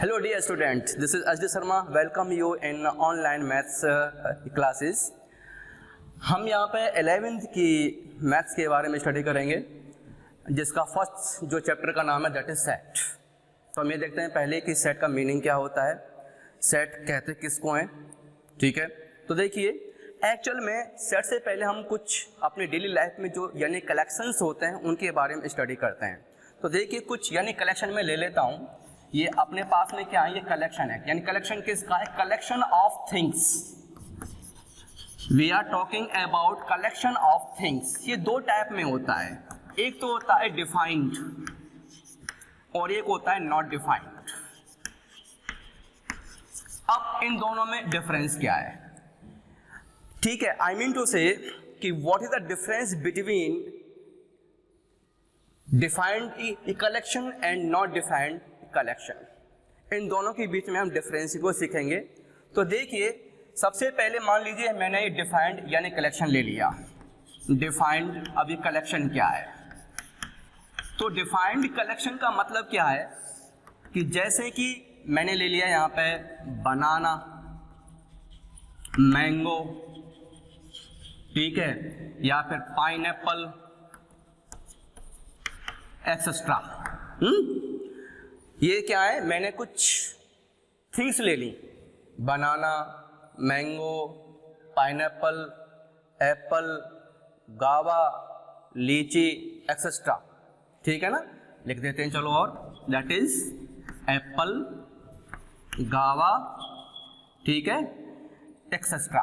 Hello dear students, this is Ajdi Sharma. Welcome you in online maths classes. हम यहाँ पे 11th की maths के बारे में स्टडी करेंगे, जिसका फर्स्ट जो चैप्टर का नाम है दैट इज सेट। तो हम ये देखते हैं पहले कि सेट का मीनिंग क्या होता है, सेट कहते किसको हैं। ठीक है, तो देखिए एक्चुअल में सेट से पहले हम कुछ अपनी डेली लाइफ में जो यानी कलेक्शंस होते हैं उनके बारे में स्टडी करते हैं। तो देखिए कुछ यानी कलेक्शन में ले लेता हूँ। ये अपने पास में क्या है, ये कलेक्शन है, यानी कलेक्शन किसका है, collection of things. We are talking about collection of things. ये दो टाइप में होता है, एक तो होता है डिफाइंड और एक होता है नॉट डिफाइंड। अब इन दोनों में डिफरेंस क्या है? ठीक है, आई मीन टू से कि what is the difference between defined collection and not defined collection. इन दोनों के बीच में हम डिफरेंस को सीखेंगे। तो देखिए सबसे पहले मान लीजिए मैंने ये डिफाइंड यानी कलेक्शन ले लिया। डिफाइंड अभी कलेक्शन क्या है, तो डिफाइंड कलेक्शन का मतलब क्या है कि जैसे कि मैंने ले लिया यहाँ पे बनाना, मैंगो, ठीक है, या फिर पाइनएप्पल एक्सेट्रा। ये क्या है, मैंने कुछ थिंग्स ले ली, बनाना, मैंगो, पाइनएप्पल, एप्पल, गावा, लीची एक्सेट्रा। ठीक है ना, लिख देते हैं चलो। और दैट इज एप्पल, गावा, ठीक है, एक्सेट्रा।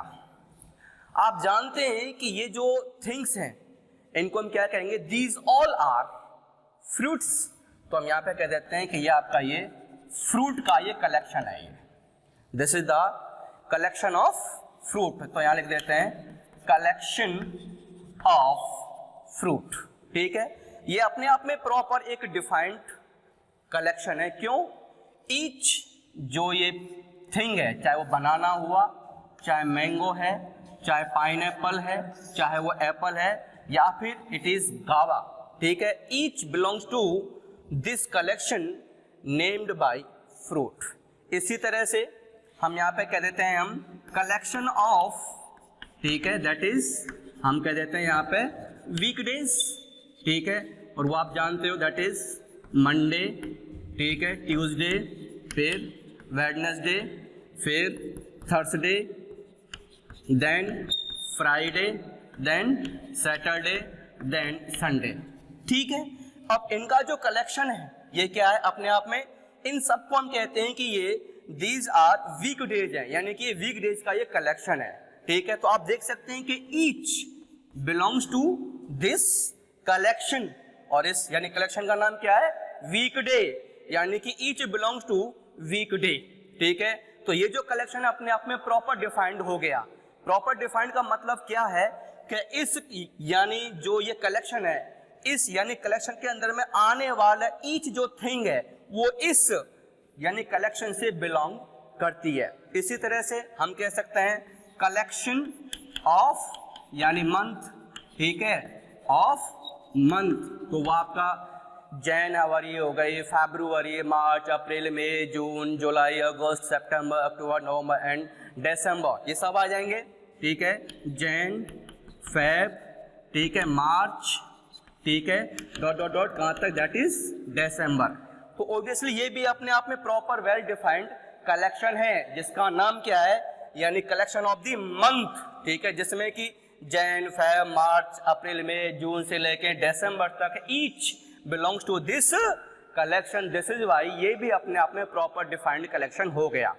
आप जानते हैं कि ये जो थिंग्स हैं इनको हम क्या कहेंगे, दीज ऑल आर फ्रूट्स। तो हम यहाँ पे कह देते हैं कि ये आपका ये फ्रूट का ये कलेक्शन है। ये this is the collection of fruit. तो यहाँ लिख देते हैं कलेक्शन ऑफ फ्रूट। ठीक है, ये अपने आप में प्रॉपर एक डिफाइंड कलेक्शन है। क्यों? ईच जो ये थिंग है, चाहे वो बनाना हुआ, चाहे मैंगो है, चाहे पाइनएप्पल है, चाहे वो एप्पल है, या फिर इट इज गावा। ठीक है, each belongs to this collection named by fruit. इसी तरह से हम यहाँ पे कह देते हैं हम कलेक्शन ऑफ, ठीक है, दैट इज हम कह देते हैं यहाँ पे वीकडेज। ठीक है, और वो आप जानते हो दैट इज मंडे, ठीक है, ट्यूसडे, फिर वेडनेसडे, फिर Thursday, then Friday, then Saturday, then Sunday. ठीक है, अब इनका जो कलेक्शन है ये क्या है, अपने आप में इन सबको हम कहते हैं कि ये दीज आर वीकडेज है, यानी कि ये वीकडेज का ये कलेक्शन है। ठीक है, तो आप देख सकते हैं कि each belongs to this collection, और इस यानी कलेक्शन का नाम क्या है, वीकडे, यानी कि ईच बिलोंग्स टू वीकडे। ठीक है, तो ये जो कलेक्शन है अपने आप में प्रॉपर डिफाइंड हो गया। प्रॉपर डिफाइंड का मतलब क्या है कि इस यानी जो ये कलेक्शन है, इस यानी कलेक्शन के अंदर में आने वाला ईच जो थिंग है वो इस यानी कलेक्शन से बिलोंग करती है। इसी तरह से हम कह सकते हैं कलेक्शन ऑफ यानी मंथ, ठीक है, ऑफ मंथ। तो वो आपका जनवरी हो गई, फरवरी, मार्च, अप्रैल, मई, जून, जुलाई, अगस्त, सितंबर, अक्टूबर, नवंबर एंड दिसंबर, ये सब आ जाएंगे। ठीक है, जैन, फेब, ठीक है, मार्च, ठीक है, डॉट डॉट डॉट कहाँ तक, दैट इज दिसंबर। तो ऑब्वियसली ये भी अपने आप में प्रॉपर वेल डिफाइंड कलेक्शन है, जिसका नाम क्या है, यानी कलेक्शन ऑफ द मंथ। ठीक है, जिसमें कि जैन, फेब, मार्च, अप्रैल, मई, जून से लेके दिसंबर तक each belongs to this collection. This is why ये भी अपने आप में प्रॉपर डिफाइंड कलेक्शन हो गया।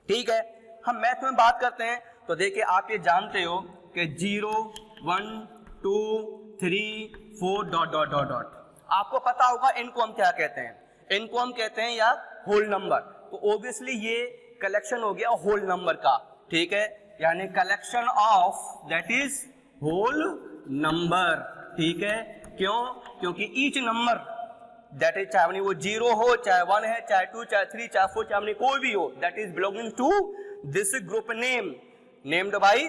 ठीक है, हम मैथ में बात करते हैं। तो देखिए आप ये जानते हो कि 0, 1, 2, 3, 4 डॉट डॉट डॉट डॉट। आपको पता होगा इनको हम क्या कहते हैं, इनको हम कहते हैं या होल नंबर। तो ऑब्वियसली ये कलेक्शन हो गया होल नंबर का। ठीक है, यानी collection of that is whole number. ठीक है, क्यों? क्योंकि ईच नंबर दैट इज, चाहे वो 0 हो, चाहे 1 है, चाहे 2, चाहे 3, चाहे 4, चाहे कोई भी हो, that is belonging to this group name named by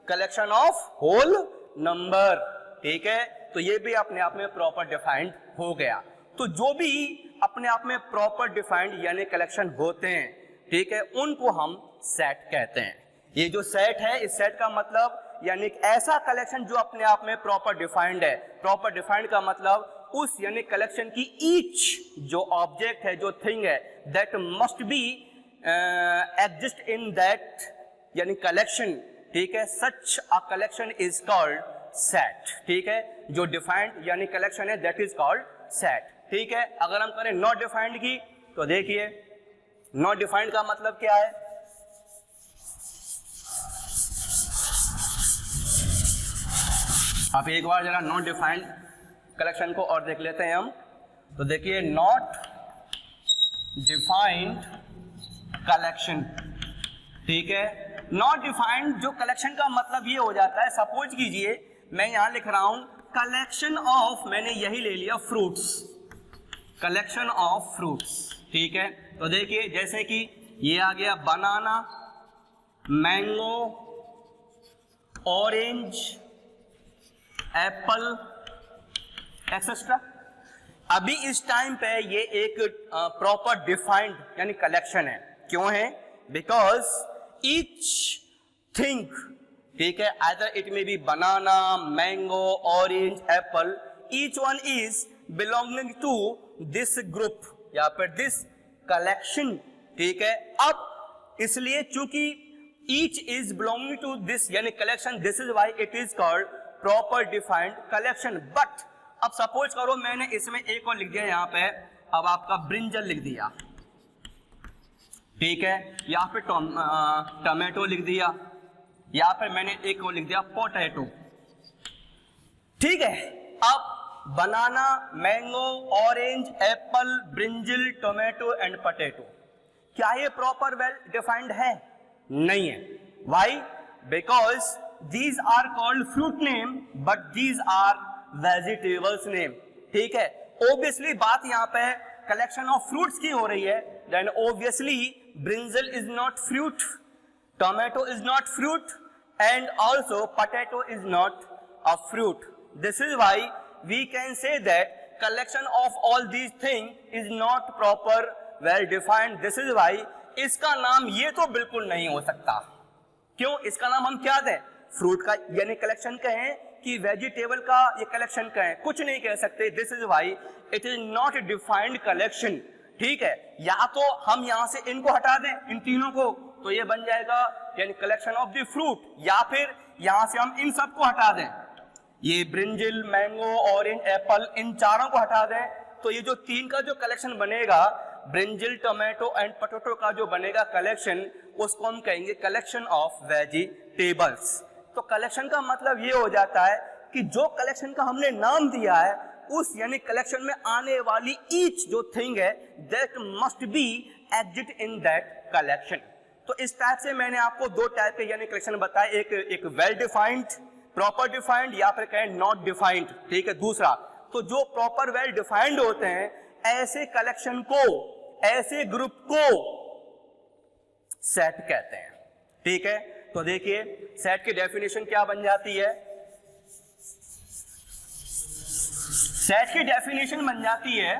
collection of whole number. ठीक है, तो ये भी अपने आप में प्रॉपर डिफाइंड हो गया। तो जो भी अपने आप में प्रॉपर डिफाइंड यानी कलेक्शन होते हैं, ठीक है, उनको हम सेट कहते हैं। ये जो सेट है, इस सेट का मतलब यानी एक ऐसा कलेक्शन जो अपने आप में प्रॉपर डिफाइंड है। प्रॉपर डिफाइंड का मतलब उस यानी कलेक्शन की ईच जो ऑब्जेक्ट है, जो थिंग है, that must be exist in that यानी कलेक्शन, ठीक है। Such a collection is called set, ठीक है। जो डिफाइंड यानी कलेक्शन है दैट इज कॉल्ड सेट, ठीक है। अगर हम करें नॉट डिफाइंड की, तो देखिए नॉट डिफाइंड का मतलब क्या है। आप एक बार जरा नॉट डिफाइंड कलेक्शन को और देख लेते हैं हम। तो देखिए नॉट डिफाइंड कलेक्शन, ठीक है। नॉट डिफाइंड जो कलेक्शन का मतलब ये हो जाता है, सपोज कीजिए मैं यहां लिख रहा हूं कलेक्शन ऑफ, मैंने यही ले लिया फ्रूट्स, कलेक्शन ऑफ फ्रूट्स, ठीक है। तो देखिए जैसे कि ये आ गया बनाना, मैंगो, ऑरेंज, एप्पल, एक्सेट्रा। अभी इस टाइम पे ये एक प्रॉपर डिफाइंड यानी कलेक्शन है। क्यों है? बिकॉज ईच थिंग, ठीक है, either it may be banana, mango, orange, apple, each one is belonging to this group या फिर दिस कलेक्शन, ठीक है। अब इसलिए चूंकि each is belonging to this यानी collection, this is why it is called proper defined collection. But अब suppose करो मैंने इसमें एक और लिख दिया यहां पे, अब आपका ब्रिंजल लिख दिया, ठीक है, या फिर टमाटो लिख दिया, या फिर मैंने एक और लिख दिया पोटैटो, ठीक है। अब banana, mango, orange, apple, brinjal, tomato and potato, क्या ये प्रॉपर वेल डिफाइंड है? नहीं है। Why? Because these are called fruit name but these are vegetables name, ठीक है। ऑब्वियसली बात यहाँ पे कलेक्शन ऑफ फ्रूट्स की हो रही है, then obviously brinjal is not fruit, tomato is not fruit and also potato is not a fruit. This is why we can say that collection of all these things is not proper well defined. This is why इसका नाम ये तो बिल्कुल नहीं हो सकता। क्यों? इसका नाम हम क्या दें? फ्रूट का यानी कलेक्शन कहें कि वेजिटेबल का ये कलेक्शन कहें, कुछ नहीं कह सकते। This is why it is not defined collection, ठीक है। या तो हम यहां से इनको हटा दें, इन तीनों को, तो ये बन जाएगा यानी कलेक्शन ऑफ द फ्रूट, या फिर यहां से हम इन सबको हटा दें, ये ब्रिंजल, मैंगो, ऑरेंज, एप्पल, इन चारों को हटा दें, तो ये जो तीन का जो कलेक्शन बनेगा, ब्रिंजल, टोमेटो एंड पोटैटो का जो बनेगा कलेक्शन, उसको हम कहेंगे कलेक्शन ऑफ वेजिटेबल्स। तो कलेक्शन का मतलब ये हो जाता है कि जो कलेक्शन का हमने नाम दिया है, उस यानी कलेक्शन में आने वाली ईच जो थिंग है that must B exit in that collection. तो इस टाइप से मैंने आपको दो टाइप के यानी कलेक्शन बताए, एक वेल डिफाइंड, प्रॉपर डिफाइंड, या फिर कहें नॉट डिफाइंड, ठीक है। दूसरा तो जो प्रॉपर वेल डिफाइंड होते हैं, ऐसे कलेक्शन को, ऐसे ग्रुप को सेट कहते हैं, ठीक है। तो देखिए सेट की डेफिनेशन क्या बन जाती है। सेट की डेफिनेशन बन जाती है,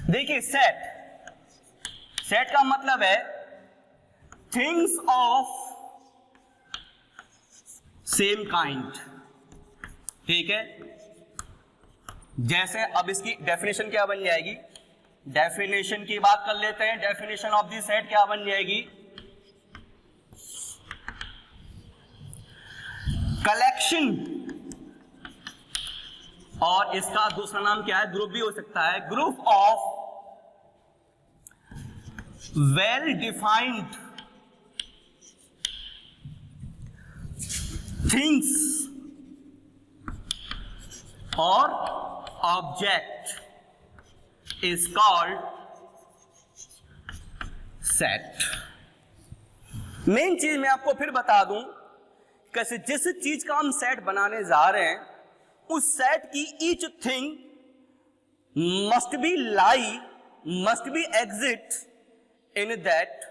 देखिए सेट का मतलब है थिंग्स ऑफ सेम काइंड, ठीक है। जैसे अब इसकी डेफिनेशन क्या बन जाएगी, डेफिनेशन की बात कर लेते हैं। डेफिनेशन ऑफ दी सेट क्या बन जाएगी? कलेक्शन, और इसका दूसरा नाम क्या है, ग्रुप भी हो सकता है, group of well defined things और object is called set. Main चीज मैं आपको फिर बता दूं, कैसे जिस चीज का हम सेट बनाने जा रहे हैं, उस सेट की each thing must be lie, must be exit in that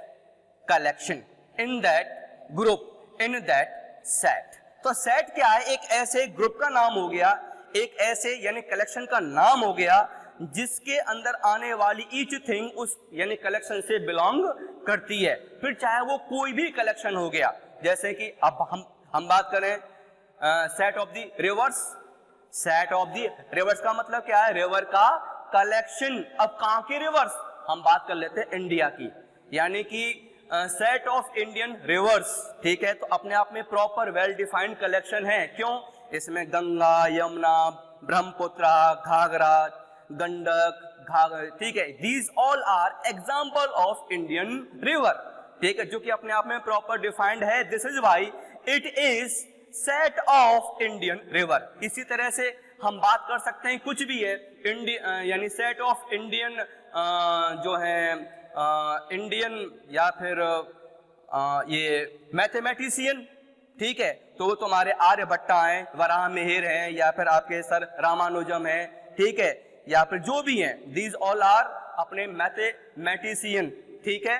collection, in that group, in that set. तो सेट क्या है? एक ऐसे ग्रुप का नाम हो गया, एक ऐसे यानी कलेक्शन का नाम हो गया जिसके अंदर आने वाली ईच थिंग उस यानी कलेक्शन से बिलोंग करती है। फिर चाहे वो कोई भी कलेक्शन हो गया, जैसे कि अब हम बात करें set of the reverse. Set of the reverse का मतलब क्या है? रिवर का कलेक्शन। अब कहां के रिवर्स? हम बात कर लेते हैं इंडिया की, यानी कि सेट ऑफ इंडियन रिवर्स, ठीक है। तो अपने आप में प्रॉपर वेल डिफाइंड कलेक्शन है। क्यों? इसमें गंगा, यमुना, ब्रह्मपुत्र, घाघरा, गंडक, घाघर, ठीक है। These all are example of Indian river, ठीक है, जो कि अपने आप में प्रॉपर डिफाइंड है। This is why it is set of Indian river. इसी तरह से हम बात कर सकते हैं, कुछ भी है यानी सेट ऑफ इंडियन जो है इंडियन या फिर ये मैथमेटिशियन, ठीक है। तो वो तुम्हारे आर्यभट्टा हैं, वराह मिहिर हैं, या फिर आपके सर रामानुजम हैं, ठीक है, या फिर जो भी हैं, दीज ऑल आर अपने मैथमेटिशियन, ठीक है।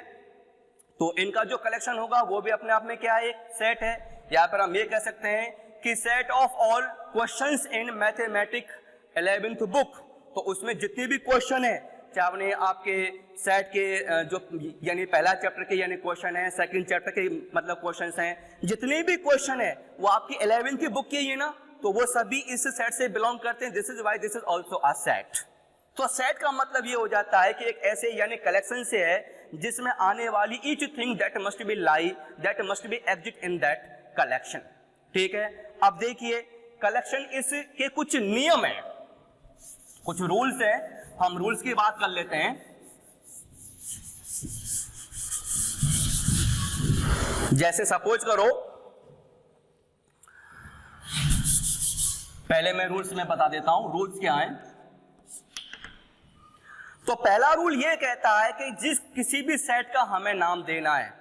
तो इनका जो कलेक्शन होगा वो भी अपने आप में क्या है? एक सेट है। या फिर हम ये कह सकते हैं कि set of all questions in mathematics 11th book. तो उसमें जितने भी क्वेश्चन है, चाहे आपके सेट के जो यानी पहला चैप्टर के यानी क्वेश्चन है, सेकंड चैप्टर के मतलब क्वेश्चंस हैं, जितने भी क्वेश्चन है वो आपकी 11th की बुक की है ना, तो वो सभी इस सेट से बिलोंग करते हैं। This is why this is also a set. तो सेट का मतलब ये हो जाता है कि एक ऐसे यानी कलेक्शन से है जिसमें आने वाली each thing that must B lie, that must be exist in that collection, ठीक है। अब देखिए कलेक्शन इसके कुछ नियम है, कुछ रूल्स है। हम रूल्स की बात कर लेते हैं। जैसे सपोज करो, पहले मैं रूल्स में बता देता हूं रूल्स क्या हैं। तो पहला रूल ये कहता है कि जिस किसी भी सेट का हमें नाम देना है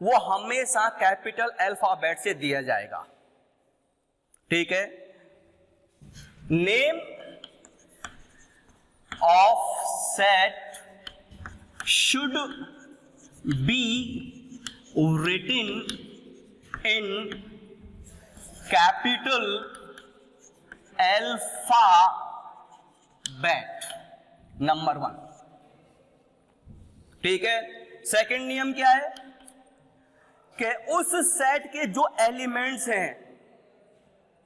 वो हमेशा कैपिटल अल्फाबेट से दिया जाएगा, ठीक है। Name of set should be written in capital alphabet, number 1, ठीक है। सेकंड नियम क्या है कि उस सेट के जो एलिमेंट्स हैं,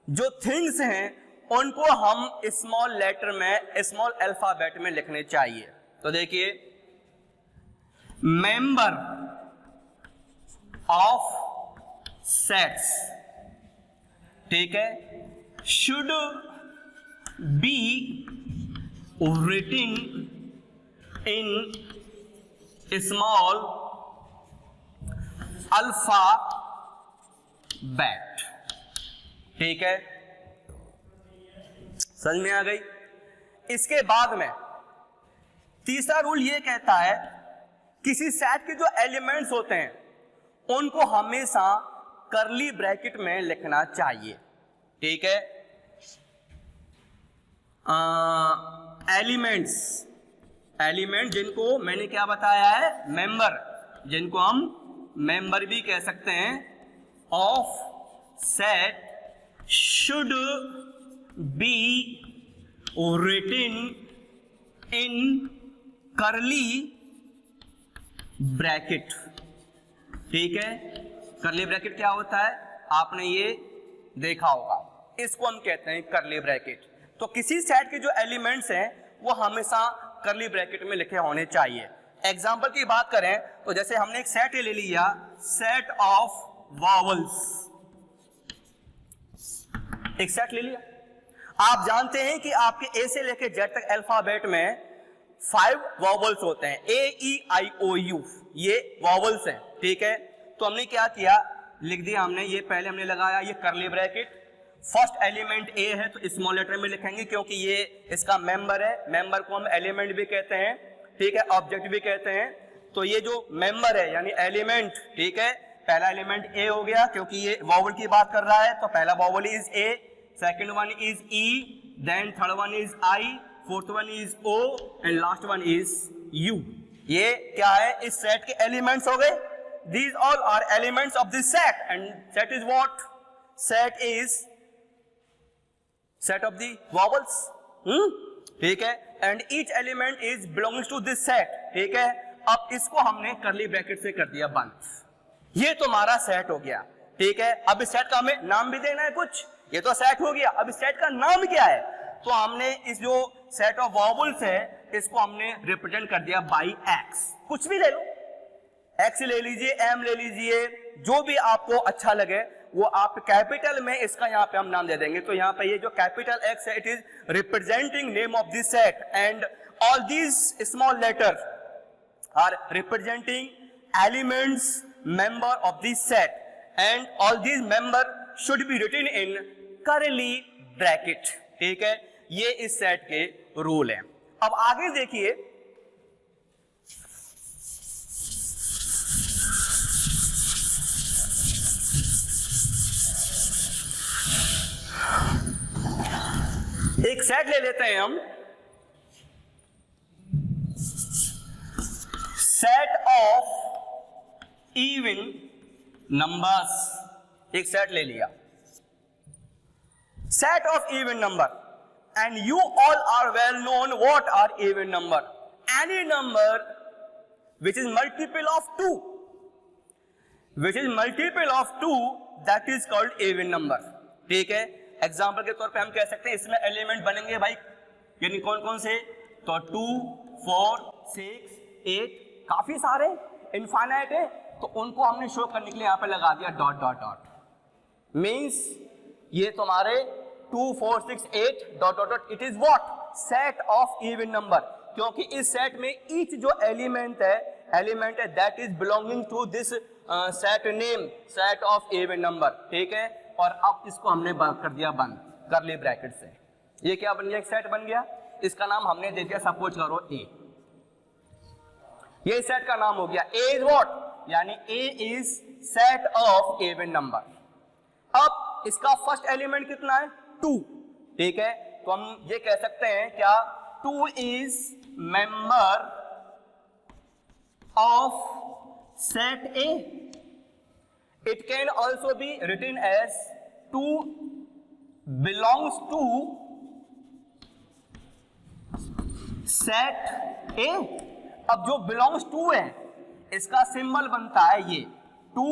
जो थिंग्स हैं, उनको हम स्मॉल लेटर में, स्मॉल अल्फाबेट में लिखने चाहिए। तो देखिए, मेंबर ऑफ सेट्स, ठीक है, should be written in small alphabet, ठीक है। समझ में आ गई? इसके बाद में तीसरा रूल ये कहता है किसी सेट के जो एलिमेंट्स होते हैं उनको हमेशा कर्ली ब्रैकेट में लिखना चाहिए, ठीक है। एलिमेंट जिनको मैंने क्या बताया है? मेंबर, जिनको हम मेंबर भी कह सकते हैं, of set should be written in curly bracket, ठीक है। कर्ली ब्रैकेट क्या होता है? आपने ये देखा होगा, इसको हम कहते हैं कर्ली ब्रैकेट। तो किसी सेट के जो एलिमेंट्स हैं वो हमेशा कर्ली ब्रैकेट में लिखे होने चाहिए। एग्जाम्पल की बात करें तो जैसे हमने एक सेट ले लिया, सेट ऑफ वॉवल्स, एक सेट ले लिया। आप जानते हैं कि आपके ए से लेकर जेड तक अल्फाबेट में 5 वॉवल्स होते हैं, ए ई आई ओ यू, ये वॉवल्स हैं, ठीक है। तो हमने क्या किया, लिख दिया हमने, ये पहले हमने लगाया ये कर्ली ब्रैकेट। फर्स्ट एलिमेंट ए है तो स्मॉल लेटर में लिखेंगे क्योंकि ये इसका मेंबर है। मेंबर को हम एलिमेंट भी कहते हैं, ठीक है, ऑब्जेक्ट भी कहते हैं। तो ये जो मेंबर है यानी एलिमेंट, ठीक है, पहला एलिमेंट ए हो गया क्योंकि ये वॉवल की बात कर रहा है, तो पहला vowel is A, second one is E, then third one is I, fourth one is O and last one is U. ये क्या है? इस सेट के एलिमेंट्स हो गए। These all are elements of this set and set is what? Set is set of the vowels, ठीक है, and each element is belongs to this set, ठीक है। अब इसको हमने करली ब्रैकेट से कर दिया बंद, ये तुम्हारा सेट हो गया, ठीक है। अब इस सेट का हमें नाम भी देना है कुछ, ये तो सेट हो गया, अब इस सेट का नाम क्या है, तो हमने इस जो सेट ऑफ वॉवल्स है इसको हमने रिप्रेजेंट कर दिया बाई एक्स, कुछ भी ले लो, एक्स ले लीजिए, एम ले लीजिए, जो भी आपको अच्छा लगे वो आप कैपिटल में इसका यहाँ पे हम नाम दे देंगे। तो यहाँ पे ये जो कैपिटल एक्स है, it is representing name of this set and all these small letter are representing elements member of this set and all these member should be written in curly bracket, ठीक है। ये इस set के rule है। अब आगे देखिए, एक सेट ले लेते हैं हम, सेट ऑफ इवन नंबर्स, एक सेट ले लिया, set of even number, and you all are well known what are even number, any number which is multiple of 2, which is multiple of 2, that is called even number, ठीक है। Example के तौर पे हम कह सकते हैं इसमें एलिमेंट बनेंगे भाई, यानी कौन कौन से, तो 2, 4, 6, 8, काफी सारे इनफाइनाइट है, तो उनको हमने शो करने के लिए यहाँ पे लगा दिया डॉट डॉट डॉट, मीन्स ये तुम्हारे 2, 4, 6, 8 dot dot dot, it is what, set of even number, क्योंकि इस सेट में ईच जो एलिमेंट है that is belonging to this set name, set of even number, ठीक है। और अब इसको हमने कर दिया बंद करली ब्रैकेट से, ये क्या बन गया, एक सेट बन गया, इसका नाम हमने दे दिया सपोज करो ए, ये सेट का नाम हो गया। ए इज व्हाट, यानी A is set of even number. अब इसका फर्स्ट एलिमेंट कितना है, 2, ठीक है, तो हम ये कह सकते हैं क्या, 2 is member of set A. It can also be written as 2 belongs to set A। अब जो belongs to है इसका सिंबल बनता है ये 2,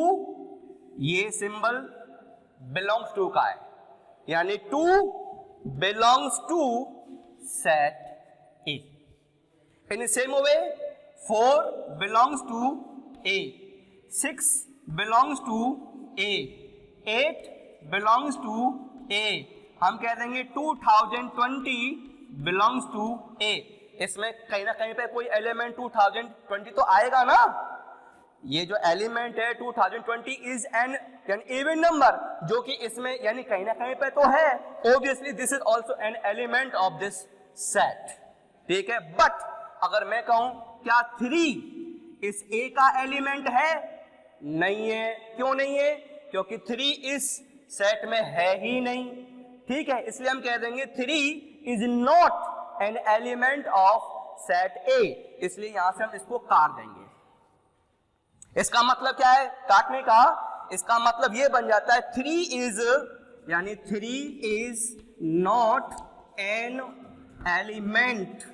ये सिंबल belongs to का है, यानी 2 belongs to set A। In the same way 4 belongs to A, 6 belongs to A, 8 belongs to A, हम कह देंगे 2020 belongs to A। इसमें कहीं ना कहीं पे कोई एलिमेंट 2020 तो आएगा ना, ये जो एलिमेंट है 2020 इज एन इवन नंबर, जो कि इसमें यानी कहीं ना कहीं पे तो है, obviously this is also an element of this set, ठीक है। बट अगर मैं कहूं क्या 3 इस A का एलिमेंट है, नहीं है, क्यों नहीं है, क्योंकि 3 इस सेट में है ही नहीं, ठीक है, इसलिए हम कह देंगे 3 is not an element of set ए, इसलिए यहां से हम इसको काट देंगे। इसका मतलब क्या है काटने का, इसका मतलब ये बन जाता है 3 इज, यानी 3 is not an element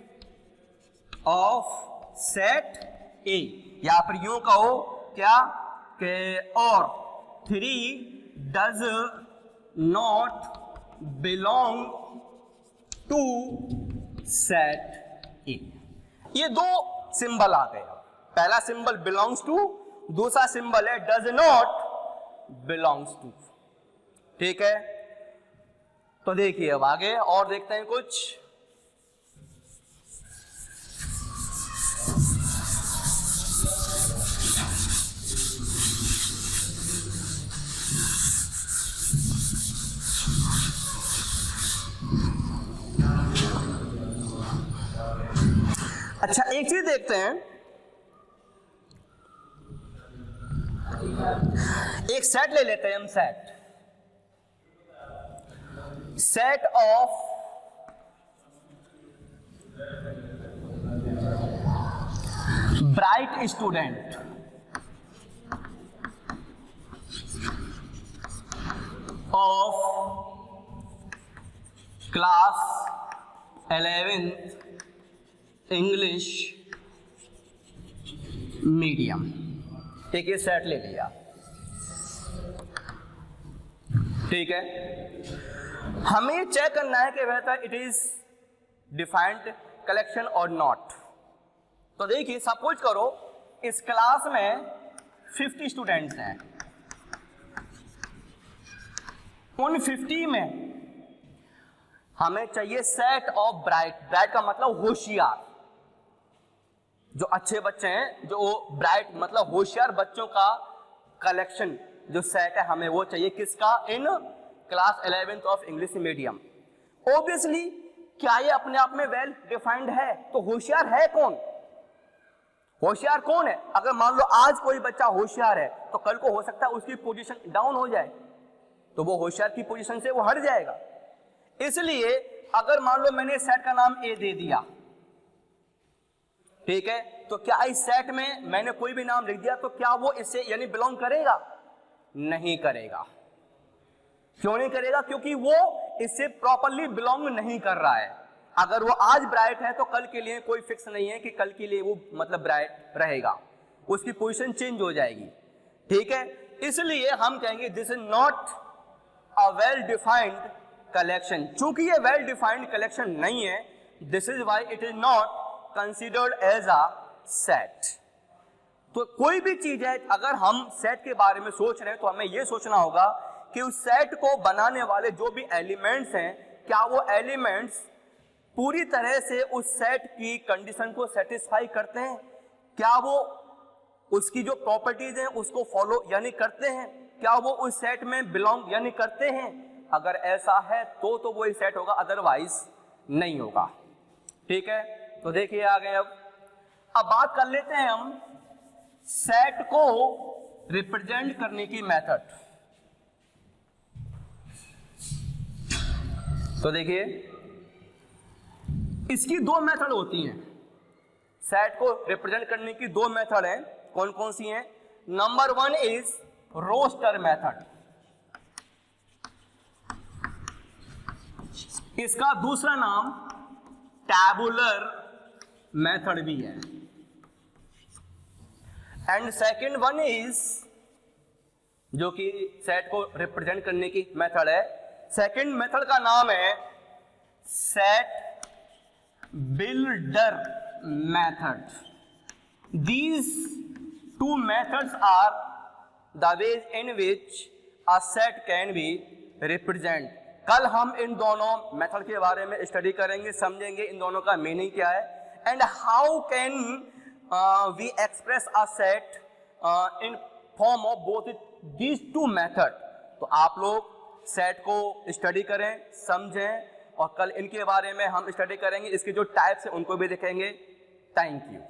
of set A, या फिर यूं कहो क्या के, और 3 does not belong to set A. ये दो सिंबल आ गए, पहला सिंबल बिलोंग्स टू, दूसरा सिंबल है डज नॉट बिलोंग्स टू, ठीक है। तो देखिए अब आगे और देखते हैं कुछ। अच्छा एक चीज देखते हैं, एक सेट ले लेते हैं हम, set of bright student of class 11th English medium. ठीक है, सेट ले लिया। ठीक है, हमें चेक करना है कि वह इट इज डिफाइंड कलेक्शन और नॉट। तो देखिए, सपोज करो इस क्लास में 50 स्टूडेंट्स हैं, उन 50 में हमें चाहिए सेट ऑफ ब्राइट। ब्राइट का मतलब होशियार, जो अच्छे बच्चे हैं, जो ब्राइट मतलब होशियार बच्चों का कलेक्शन जो सेट है, हमें वो चाहिए किसका? In class 11th of English medium. Obviously क्या ये अपने आप में वेल डिफाइंड है? तो होशियार है कौन? होशियार कौन है? अगर मान लो आज कोई बच्चा होशियार है तो कल को हो सकता है उसकी पोजीशन डाउन हो जाए, तो वो होशियार की पोजीशन से वो हट जाएगा। इसलिए अगर मान लो मैंने सेट का नाम ए दे दिया, ठीक है, तो क्या इस सेट में मैंने कोई भी नाम लिख दिया तो क्या वो इससे यानी बिलोंग करेगा? नहीं करेगा। क्यों नहीं करेगा? क्योंकि वो इससे प्रॉपरली बिलोंग नहीं कर रहा है। अगर वो आज ब्राइट है तो कल के लिए कोई फिक्स नहीं है कि कल के लिए वो मतलब ब्राइट रहेगा, उसकी पोजीशन चेंज हो जाएगी। ठीक है, इसलिए हम कहेंगे this is not a well defined collection. चूंकि ये वेल डिफाइंड कलेक्शन नहीं है, this is why it is not considered as a set. तो कोई भी चीज है, अगर हम सेट के बारे में सोच रहे हैं तो हमें यह सोचना होगा कि उस सेट को बनाने वाले जो भी एलिमेंट्स हैं, क्या वो एलिमेंट्स पूरी तरह से उस सेट की कंडीशन को सेटिस्फाई करते हैं? क्या वो उसकी जो प्रॉपर्टीज हैं उसको फॉलो यानी करते हैं? क्या वो उस सेट में बिलोंग यानी करते हैं? अगर ऐसा है तो वो सेट होगा, अदरवाइज नहीं होगा। ठीक है, तो देखिए आगे अब बात कर लेते हैं हम सेट को रिप्रेजेंट करने की मेथड। तो देखिए, इसकी दो मेथड होती हैं। सेट को रिप्रेजेंट करने की दो मेथड हैं। कौन कौन सी हैं? नंबर 1 इज रोस्टर मेथड, इसका दूसरा नाम टैबुलर मेथड भी है। एंड सेकेंड वन इज, जो कि सेट को रिप्रेजेंट करने की मेथड है, सेकेंड मेथड का नाम है set builder method. These two methods are the ways in which a set can be represented. कल हम इन दोनों मेथड के बारे में स्टडी करेंगे, समझेंगे इन दोनों का मीनिंग क्या है, and how can we express a set in form of both these two method. तो आप लोग सेट को स्टडी करें, समझें, और कल इनके बारे में हम स्टडी करेंगे, इसके जो टाइप्स हैं उनको भी देखेंगे। Thank you.